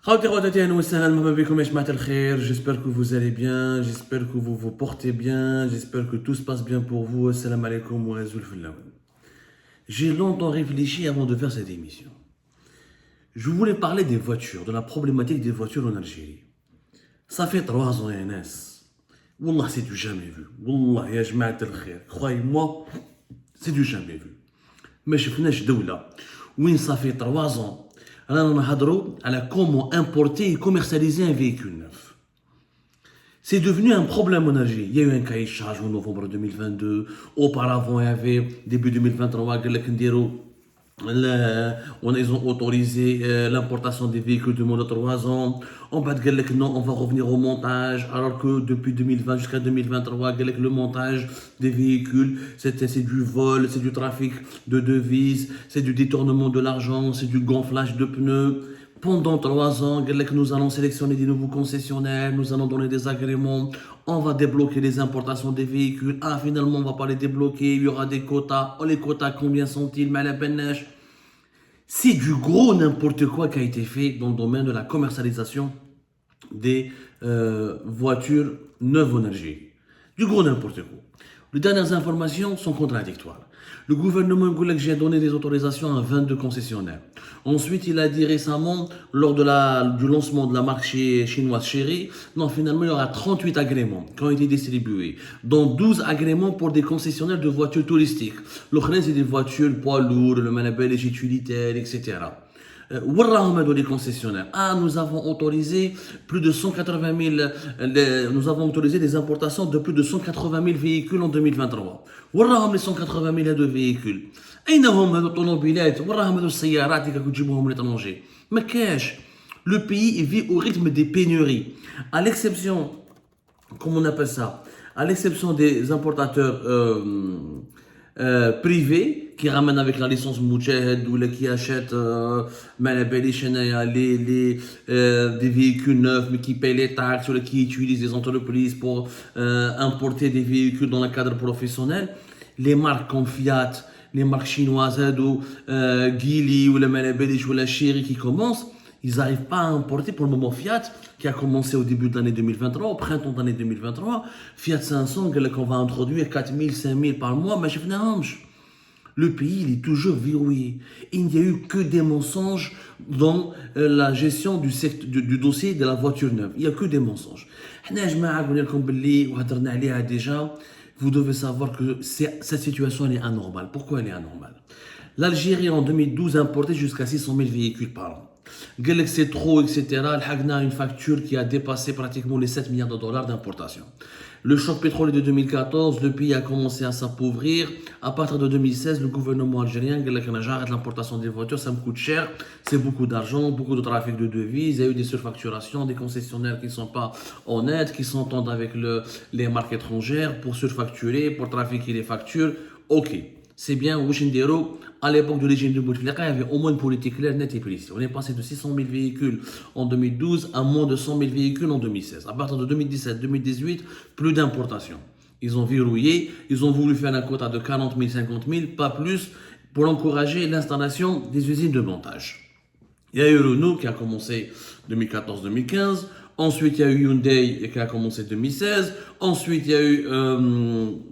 J'espère que vous allez bien, j'espère que vous vous portez bien, j'espère que tout se passe bien pour vous. Assalamu alaikum wa rahmatullahi. J'ai longtemps réfléchi avant de faire cette émission. Je voulais parler des voitures, de la problématique des voitures en Algérie. Ça fait 3 ans, Yanas. Wallah, c'est du jamais vu. Wallah, ya jama'at al-khair. Croyez-moi, c'est du jamais vu. ما شفناش دولة وين صافي 3 ans رانا نهضروا على comment importer et commercialiser un véhicule neuf. C'est devenu un problème en Algérie. Il y a eu un cahier de charge en novembre 2022. Auparavant, il y avait début 2023 قال لك نديروا ils ont autorisé l'importation des véhicules de moins de 3 ans. On va dire que non, on va revenir au montage. Alors que depuis 2020 jusqu'à 2023, le montage des véhicules, c'est du vol, c'est du trafic de devises, c'est du détournement de l'argent, c'est du gonflage de pneus. Pendant 3 ans, nous allons sélectionner des nouveaux concessionnaires, nous allons donner des agréments, on va débloquer les importations des véhicules. Ah, finalement, on ne va pas les débloquer, il y aura des quotas. Oh, les quotas, combien sont-ils? C'est du gros n'importe quoi qui a été fait dans le domaine de la commercialisation des voitures neuves en Algérie. Du gros n'importe quoi. Les dernières informations sont contradictoires. Le gouvernement j'ai donné des autorisations à 22 concessionnaires. Ensuite, il a dit récemment, lors du lancement de la marque chinoise Chery, non, finalement, il y aura 38 agréments qui ont été distribués, dont 12 agréments pour des concessionnaires de voitures touristiques. L'autre, c'est des voitures poids lourds, le manabel, les utilitaires, etc. Les concessionnaires. Ah, nous avons autorisé plus de 180 000, nous avons autorisé des importations de plus de 180 000 véhicules en 2023. وراهم les 180 000 de véhicules. أين هم هذو الطوموبيلات؟ وراهم هذو السيارات اللي كتجيبوهم من l'étranger. ما كاش. Le pays il vit au rythme des pénuries. À l'exception, comment on appelle ça? À l'exception des importateurs privés qui ramènent avec la licence Mouched ou qui achètent des véhicules neufs mais qui payent les taxes ou qui utilisent des entreprises pour importer des véhicules dans le cadre professionnel. Les marques comme Fiat, les marques chinoises ou Geely ou la Chery qui commencent, ils n'arrivent pas à importer pour le moment. Fiat, qui a commencé au début de l'année 2023, au printemps de l'année 2023, Fiat 500, qu'on va introduire 4 000, 5 000 par mois, mais je ne sais pas. Le pays, il est toujours verrouillé. Il n'y a eu que des mensonges dans la gestion du dossier de la voiture neuve. Il n'y a que des mensonges. Déjà, vous devez savoir que cette situation elle est anormale. Pourquoi elle est anormale? L'Algérie, en 2012, importait jusqu'à 600 000 véhicules par an. C'est trop, etc. Il a une facture qui a dépassé pratiquement les 7 milliards de dollars d'importation. Le choc pétrolier de 2014, le pays a commencé à s'appauvrir. À partir de 2016, le gouvernement algérien a j'arrête l'importation des voitures, ça me coûte cher, c'est beaucoup d'argent, beaucoup de trafic de devises, il y a eu des surfacturations, des concessionnaires qui ne sont pas honnêtes, qui s'entendent avec les marques étrangères pour surfacturer, pour trafiquer les factures. Ok. C'est bien, à l'époque de l'égime de Bouteflika, il y avait au moins une politique claire, nette et précise. On est passé de 600 000 véhicules en 2012 à moins de 100 000 véhicules en 2016. À partir de 2017-2018, plus d'importation. Ils ont verrouillé, ils ont voulu faire un quota de 40 000, 50 000, pas plus, pour encourager l'installation des usines de montage. Il y a eu Renault qui a commencé 2014-2015. Ensuite, il y a eu Hyundai qui a commencé 2016. Ensuite, il y a eu,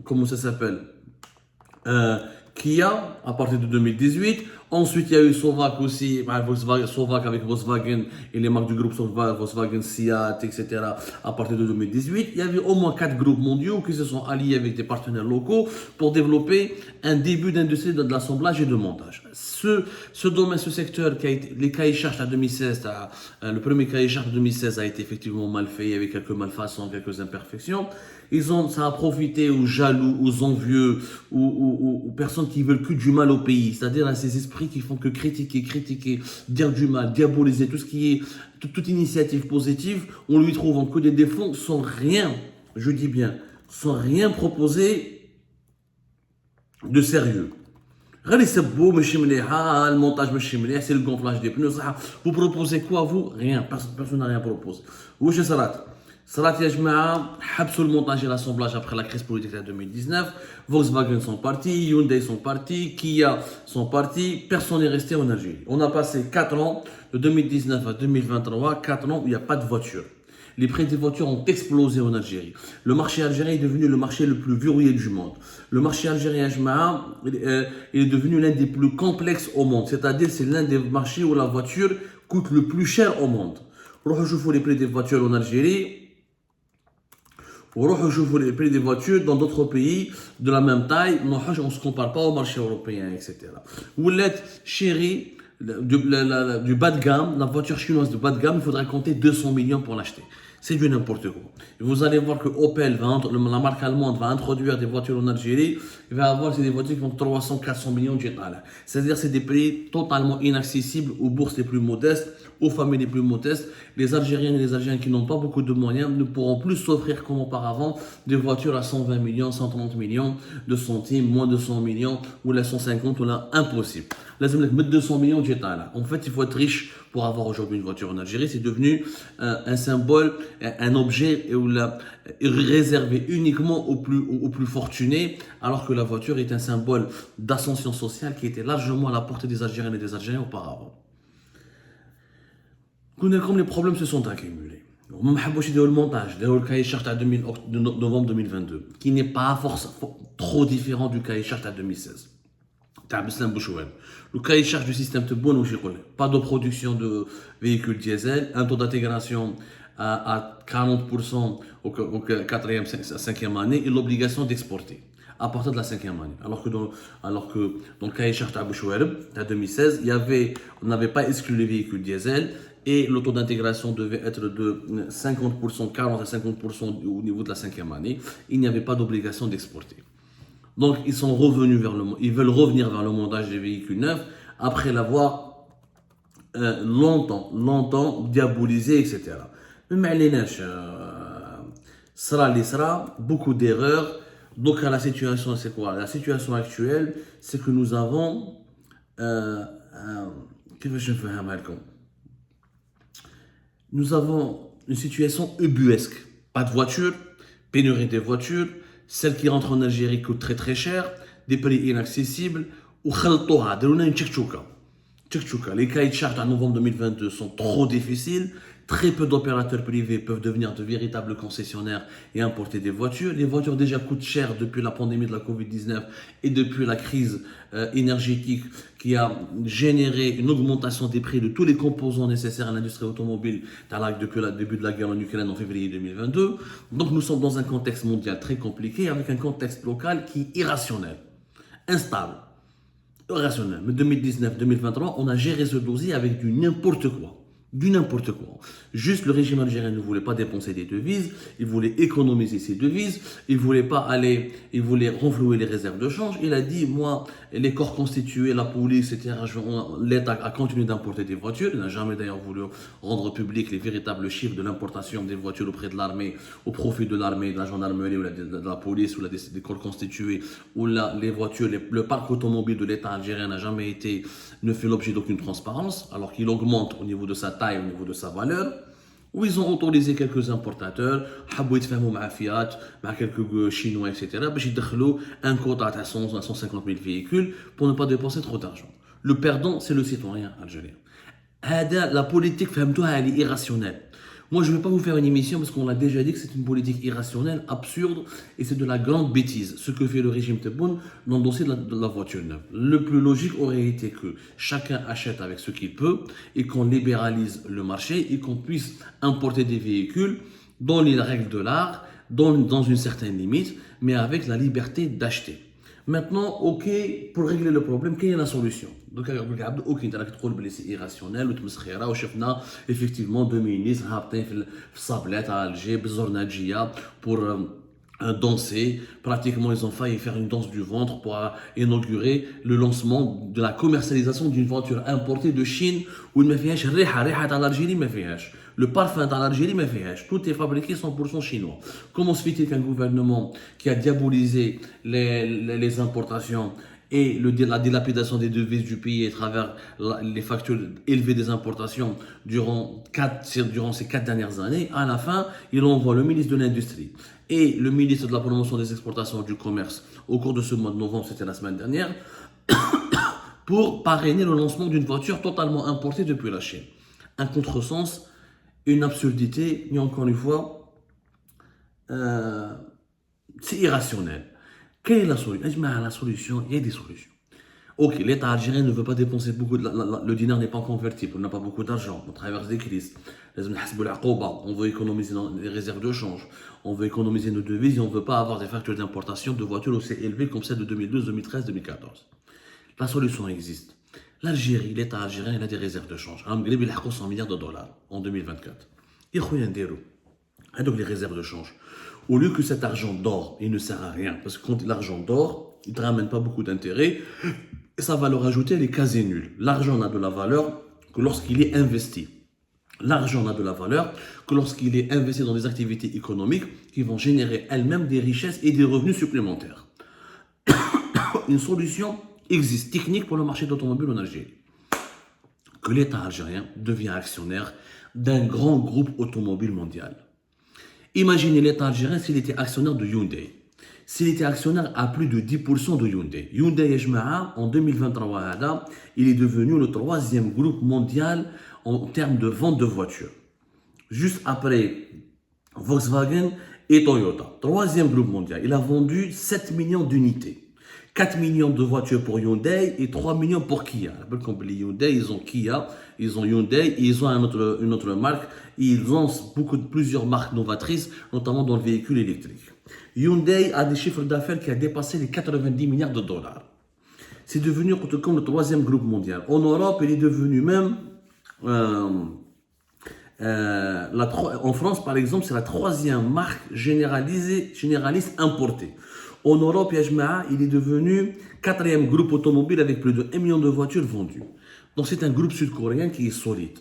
comment ça s'appelle Kia à partir de 2018. Ensuite, il y a eu Sovac aussi, Sovac avec Volkswagen et les marques du groupe Volkswagen, Seat, etc. à partir de 2018. Il y avait au moins 4 groupes mondiaux qui se sont alliés avec des partenaires locaux pour développer un début d'industrie de l'assemblage et de montage. Ce domaine, ce secteur, les cahiers charges à 2016, le premier cahier charges de 2016 a été effectivement mal fait, avec quelques malfaçons, quelques imperfections. Ça a profité aux jaloux, aux envieux, aux personnes qui veulent que du mal au pays, c'est-à-dire à ces esprits qui font que critiquer, dire du mal, diaboliser tout ce qui est, toute initiative positive, on lui trouve que des défauts sans rien, je dis bien, sans rien proposer de sérieux. Regardez, c'est beau, le montage, c'est le gonflage des pneus. Vous proposez quoi, vous? Rien, personne n'a rien proposé. صارت يا جماعة حبسوا المونتاج et l'assemblage après la crise politique de 2019. Volkswagen sont partis, Hyundai sont partis, Kia sont partis, personne n'est resté en Algérie. On a passé 4 ans, de 2019 à 2023, 4 ans où il n'y a pas de voiture. Les prix des voitures ont explosé en Algérie. Le marché algérien est devenu le marché le plus verrouillé du monde. Le marché algérien, il est devenu l'un des plus complexes au monde. C'est-à-dire c'est l'un des marchés où la voiture coûte le plus cher au monde. Rejoignez les prix des voitures en Algérie. Rejoignez les prix des voitures dans d'autres pays de la même taille. On ne se compare pas au marché européen, etc. Vous l'êtes chéri du bas de gamme, la voiture chinoise de bas de gamme, il faudrait compter 200 millions pour l'acheter. C'est du n'importe quoi. Et vous allez voir que Opel, la marque allemande, va introduire des voitures en Algérie. Il va avoir des voitures qui vont 300-400 millions de dollars. C'est-à-dire que c'est des prix totalement inaccessibles aux bourses les plus modestes, aux familles les plus modestes. Les Algériens et les Algériens qui n'ont pas beaucoup de moyens ne pourront plus s'offrir comme auparavant des voitures à 120 millions, 130 millions de centimes, moins de 100 millions, ou la 150, ou là, impossible. Là, c'est mettre 200 millions de dollars. En fait, il faut être riche pour avoir aujourd'hui une voiture en Algérie. C'est devenu un symbole, un objet réservé uniquement aux plus fortunés, alors que la voiture est un symbole d'ascension sociale qui était largement à la portée des Algériennes et des Algériens auparavant. Comme les problèmes se sont accumulés. On a le montage, le cahier charte de novembre 2022, qui n'est pas trop différent du cahier charte à 2016. Le cahier de charge du système est bon, pas de production de véhicules diesel, un taux d'intégration à 40% au 4e, 5e année et l'obligation d'exporter à partir de la 5e année. Alors que dans le cahier de charge de 2016, on n'avait pas exclu les véhicules diesel et le taux d'intégration devait être de 50%, 40 à 50% au niveau de la 5e année. Il n'y avait pas d'obligation d'exporter. Donc, ils veulent revenir vers le montage des véhicules neufs après l'avoir longtemps diabolisé, etc. Mais beaucoup d'erreurs. Donc, la situation, c'est quoi? La situation actuelle, c'est que nous avons une situation ubuesque. Pas de voitures, pénurie des voitures, celles qui rentrent en Algérie coûtent très très cher, des prix inaccessibles, ou khaltouha, dalouna une tchèque-tchouka. Les cahiers de charges en novembre 2022 sont trop difficiles. Très peu d'opérateurs privés peuvent devenir de véritables concessionnaires et importer des voitures. Les voitures déjà coûtent cher depuis la pandémie de la Covid-19 et depuis la crise énergétique qui a généré une augmentation des prix de tous les composants nécessaires à l'industrie automobile depuis le début de la guerre en Ukraine en février 2022. Donc nous sommes dans un contexte mondial très compliqué avec un contexte local qui est irrationnel, instable. Irrationnel. Mais 2019-2023, on a géré ce dossier avec du n'importe quoi. Juste le régime algérien ne voulait pas dépenser des devises, il voulait économiser ses devises, il voulait renflouer les réserves de change. Il a dit, moi, les corps constitués, la police, etc., l'État a continué d'importer des voitures. Il n'a jamais d'ailleurs voulu rendre public les véritables chiffres de l'importation des voitures auprès de l'armée, au profit de l'armée, de la gendarmerie, ou de la police, ou des corps constitués, où les voitures, le parc automobile de l'État algérien ne fait l'objet d'aucune transparence, alors qu'il augmente au niveau de sa taille, au niveau de sa valeur, où ils ont autorisé quelques importateurs, Fiat, quelques Chinois, etc., pour qu'ils un quota à 150 000 véhicules pour ne pas dépenser trop d'argent. Le perdant, c'est le citoyen algérien. La politique, elle est irrationnelle. Moi, je ne vais pas vous faire une émission parce qu'on l'a déjà dit que c'est une politique irrationnelle, absurde, et c'est de la grande bêtise. Ce que fait le régime Tebboune dans le dossier de la voiture neuve. Le plus logique aurait été que chacun achète avec ce qu'il peut et qu'on libéralise le marché et qu'on puisse importer des véhicules dans les règles de l'art, dans une certaine limite, mais avec la liberté d'acheter. Maintenant, ok, pour régler le problème, quelle est la solution? Donc, ok, c'est irrationnel, effectivement, deux ministres, à Alger, pour danser. Pratiquement, ils ont failli faire une danse du ventre pour inaugurer le lancement de la commercialisation d'une voiture importée de Chine où il ne fait pas l'Algérie, le parfum dans l'Algérie, tout est fabriqué 100% chinois. Comment se fait-il qu'un gouvernement qui a diabolisé les importations et la dilapidation des devises du pays à travers les factures élevées des importations durant ces 4 dernières années, à la fin, il envoie le ministre de l'Industrie et le ministre de la Promotion des Exportations et du Commerce au cours de ce mois de novembre, c'était la semaine dernière, pour parrainer le lancement d'une voiture totalement importée depuis la Chine. Un contresens, une absurdité, mais encore une fois, c'est irrationnel. Quelle est la solution? La solution, il y a des solutions. Ok, l'État algérien ne veut pas dépenser beaucoup, le dinar n'est pas convertible, on n'a pas beaucoup d'argent, on traverse des crises. On veut économiser les réserves de change, on veut économiser nos devises et on ne veut pas avoir des factures d'importation de voitures aussi élevées comme celles de 2012, 2013, 2014. La solution existe. L'Algérie, l'État algérien, il a des réserves de change. Il a 100 milliards de dollars en 2024. Il y a donc les réserves de change. Au lieu que cet argent dort, il ne sert à rien. Parce que quand l'argent dort, il ne te ramène pas beaucoup d'intérêt. Et sa valeur ajoutée, elle est quasi nulle. L'argent n'a de la valeur que lorsqu'il est investi. L'argent n'a de la valeur que lorsqu'il est investi dans des activités économiques qui vont générer elles-mêmes des richesses et des revenus supplémentaires. Une solution existe technique pour le marché de l'automobile en Algérie. Que l'État algérien devient actionnaire d'un grand groupe automobile mondial. Imaginez l'État algérien s'il était actionnaire de Hyundai. S'il était actionnaire à plus de 10% de Hyundai. Hyundai Yajma'a, en 2023, il est devenu le 3e groupe mondial en termes de vente de voitures. Juste après Volkswagen et Toyota. 3e groupe mondial. Il a vendu 7 millions d'unités. 4 millions de voitures pour Hyundai et 3 millions pour Kia. Comme les Hyundai, ils ont Kia, ils ont Hyundai, et ils ont une autre marque. Ils ont plusieurs marques novatrices, notamment dans le véhicule électrique. Hyundai a des chiffres d'affaires qui ont dépassé les 90 milliards de dollars. C'est devenu comme le 3e groupe mondial. En Europe, il est devenu même... en France, par exemple, c'est la 3e marque généraliste importée. En Europe, il est devenu 4e groupe automobile avec plus de 1 million de voitures vendues. Donc c'est un groupe sud-coréen qui est solide,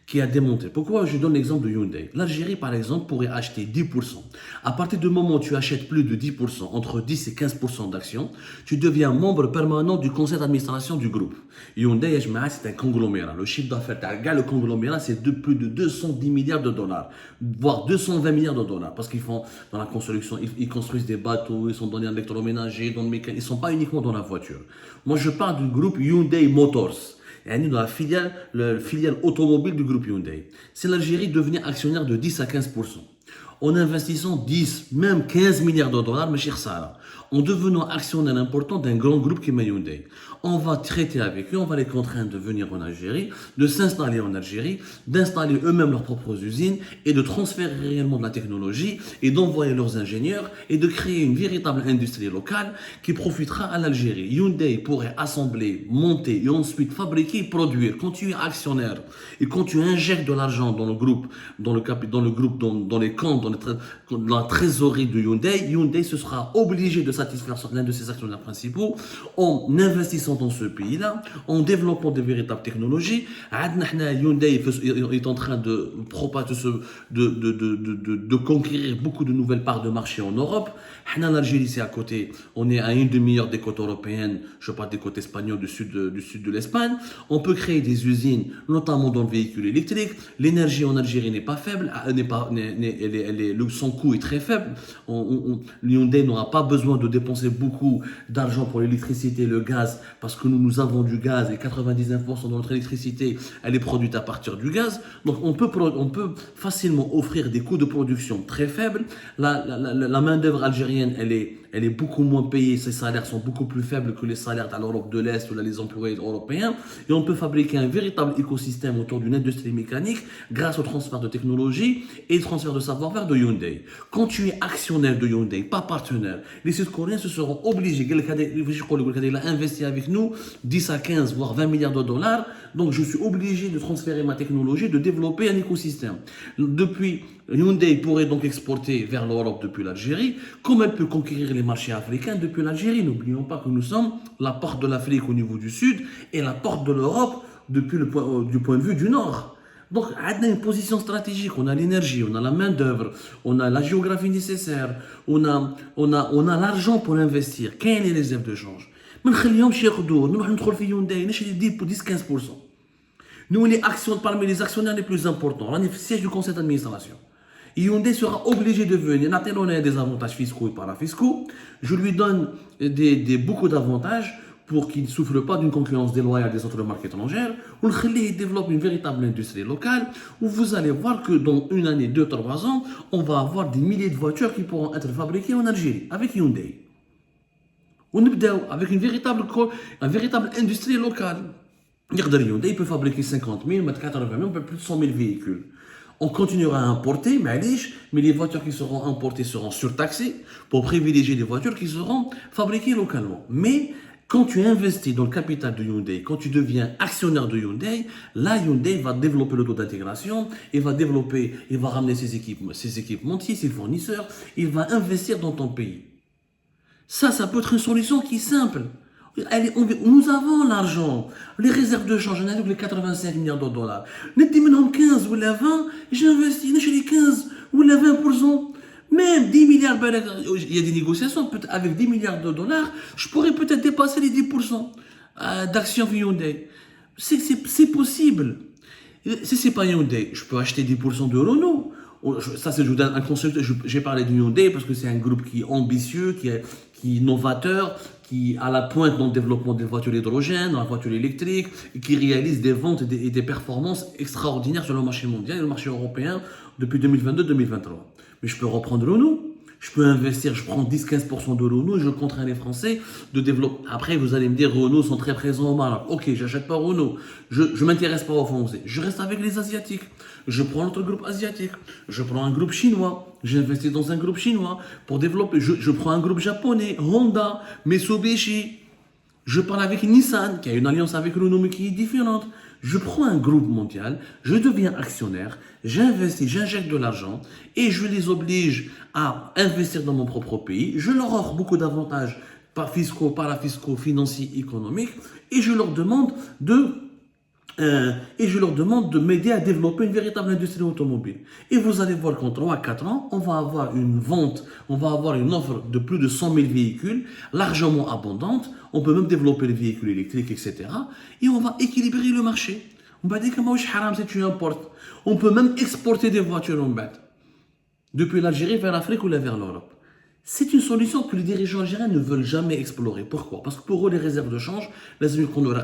qui a démonté. Pourquoi je donne l'exemple de Hyundai? L'Algérie, par exemple, pourrait acheter 10%. À partir du moment où tu achètes plus de 10%, entre 10 et 15% d'actions, tu deviens membre permanent du conseil d'administration du groupe. Hyundai, c'est un conglomérat. Le chiffre d'affaires, le conglomérat, c'est de plus de 210 milliards de dollars, voire 220 milliards de dollars. Parce qu'ils font dans la construction, ils construisent des bateaux, ils sont dans l'électroménager, dans le mécanique, ils ne sont pas uniquement dans la voiture. Moi, je parle du groupe Hyundai Motors. Et dans la filiale automobile du groupe Hyundai. Si l'Algérie devenait actionnaire de 10 à 15%, en investissant 10, même 15 milliards de dollars, mes chers Sarah, en devenant actionnaire important d'un grand groupe qui est Hyundai, on va traiter avec eux, on va les contraindre de venir en Algérie, de s'installer en Algérie, d'installer eux-mêmes leurs propres usines et de transférer réellement de la technologie et d'envoyer leurs ingénieurs et de créer une véritable industrie locale qui profitera à l'Algérie. Hyundai pourrait assembler, monter et ensuite fabriquer, produire. Quand tu es actionnaire et quand tu injectes de l'argent dans le groupe, dans les comptes, dans la trésorerie de Hyundai, Hyundai se sera obligé de satisfaire l'un de ses actionnaires principaux en investissant dans ce pays-là, en développant de véritables technologies. Hyundai est en train de conquérir beaucoup de nouvelles parts de marché en Europe. L'Algérie, c'est à côté. On est à une demi-heure des côtes européennes, je parle des côtes espagnoles du sud de l'Espagne. On peut créer des usines, notamment dans le véhicule électrique. L'énergie en Algérie n'est pas faible, son coût est très faible. Hyundai n'aura pas besoin de dépenser beaucoup d'argent pour l'électricité, le gaz, parce que nous avons du gaz et 99% de notre électricité, elle est produite à partir du gaz. Donc on peut facilement offrir des coûts de production très faibles. La main-d'œuvre algérienne, elle est beaucoup moins payée, ses salaires sont beaucoup plus faibles que les salaires dans l'Europe de l'Est ou là, les employés européens. Et on peut fabriquer un véritable écosystème autour d'une industrie mécanique grâce au transfert de technologie et le transfert de savoir-faire de Hyundai. Quand tu es actionnaire de Hyundai, pas partenaire, les Sud-Coréens se seront obligés, il a investi avec nous 10 à 15 voire 20 milliards de dollars, donc je suis obligé de transférer ma technologie, de développer un écosystème. Depuis, Hyundai pourrait donc exporter vers l'Europe depuis l'Algérie, comme elle peut conquérir les marchés africains depuis l'Algérie. N'oublions pas que nous sommes la porte de l'Afrique au niveau du sud et la porte de l'Europe du point de vue du nord. Donc, on a une position stratégique, on a l'énergie, on a la main-d'œuvre, on a la géographie nécessaire, on a l'argent pour investir. Quelles sont les réserves de change? ما نخليهمش ياخذوه، نروح ندخل في يونداي نشري 10-15%. Nous, les actions, parmi les actionnaires les plus importants, on est le siège du conseil d'administration. Hyundai sera obligé de venir. On a des avantages fiscaux et parafiscaux. Je lui donne beaucoup d'avantages pour qu'il ne souffre pas d'une concurrence déloyale des autres marques étrangères. On développe une véritable industrie locale où vous allez voir que dans une année, 2-3 ans, on va avoir des milliers de voitures qui pourront être fabriquées en Algérie avec Hyundai. On avec une véritable industrie locale. Hyundai il peut fabriquer 50 000, 80 000, plus de 100 000 véhicules. On continuera à importer, mais les voitures qui seront importées seront surtaxées pour privilégier les voitures qui seront fabriquées localement. Mais quand tu investis dans le capital de Hyundai, quand tu deviens actionnaire de Hyundai, là Hyundai va développer le taux d'intégration, il va ramener ses équipementiers, ses fournisseurs, il va investir dans ton pays. Ça peut être une solution qui est simple. Nous avons l'argent, les réserves de change, on a les 85 milliards de dollars. Nous disons 15 ou 20, j'investis, je les 15 ou 20%. Même 10 milliards, il y a des négociations, avec 10 milliards de dollars, je pourrais peut-être dépasser les 10% d'actions Hyundai. C'est possible. Si ce n'est pas Hyundai, je peux acheter 10% de Renault. Ça, c'est un concept. J'ai parlé de Hyundai parce que c'est un groupe qui est ambitieux, qui est novateur, qui est à la pointe dans le développement des voitures d'hydrogène, dans la voiture électrique, et qui réalise des ventes et des performances extraordinaires sur le marché mondial et le marché européen depuis 2022-2023. Mais je peux reprendre Renault. Je peux investir, je prends 10-15% de Renault et je contrains les Français de développer. Après, vous allez me dire, Renault sont très présents au Maroc. Ok, j'achète pas Renault. Je ne m'intéresse pas aux Français. Je reste avec les Asiatiques. Je prends notre groupe asiatique. Je prends un groupe chinois. J'investis dans un groupe chinois pour développer. Je prends un groupe japonais, Honda, Mitsubishi. Je parle avec Nissan, qui a une alliance avec Renault, mais qui est différente. Je prends un groupe mondial, je deviens actionnaire, j'investis, j'injecte de l'argent et je les oblige à investir dans mon propre pays. Je leur offre beaucoup d'avantages fiscaux, parafiscaux, financiers, économiques et je leur demande de m'aider à développer une véritable industrie automobile. Et vous allez voir qu'en 3-4 ans, on va avoir une offre de plus de 100 000 véhicules, largement abondante. On peut même développer les véhicules électriques, etc. Et on va équilibrer le marché. On va dire que si tu importes. On peut même exporter des voitures en bête. Depuis l'Algérie vers l'Afrique ou vers l'Europe. C'est une solution que les dirigeants algériens ne veulent jamais explorer. Pourquoi? Parce que pour eux, les réserves de change, les amis qu'on aura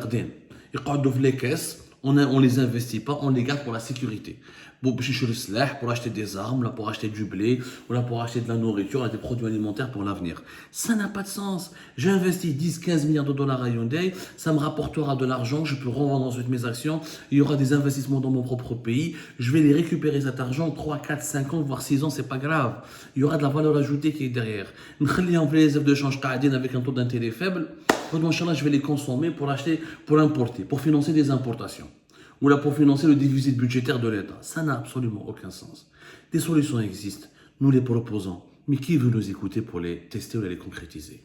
les caisses, on ne les investit pas, on les garde pour la sécurité. Pour acheter des armes, là, pour acheter du blé, ou là, pour acheter de la nourriture, des produits alimentaires pour l'avenir. Ça n'a pas de sens. J'ai investi 10-15 milliards de dollars à Hyundai, ça me rapportera de l'argent, je peux revendre ensuite mes actions, il y aura des investissements dans mon propre pays, je vais les récupérer cet argent 3, 4, 5 ans, voire 6 ans, c'est pas grave. Il y aura de la valeur ajoutée qui est derrière. On fait les réserves de change avec un taux d'intérêt faible, je vais les consommer pour acheter, pour importer, pour financer des importations. Ou là pour financer le déficit budgétaire de l'État. Ça n'a absolument aucun sens. Des solutions existent, nous les proposons, mais qui veut nous écouter pour les tester ou les concrétiser?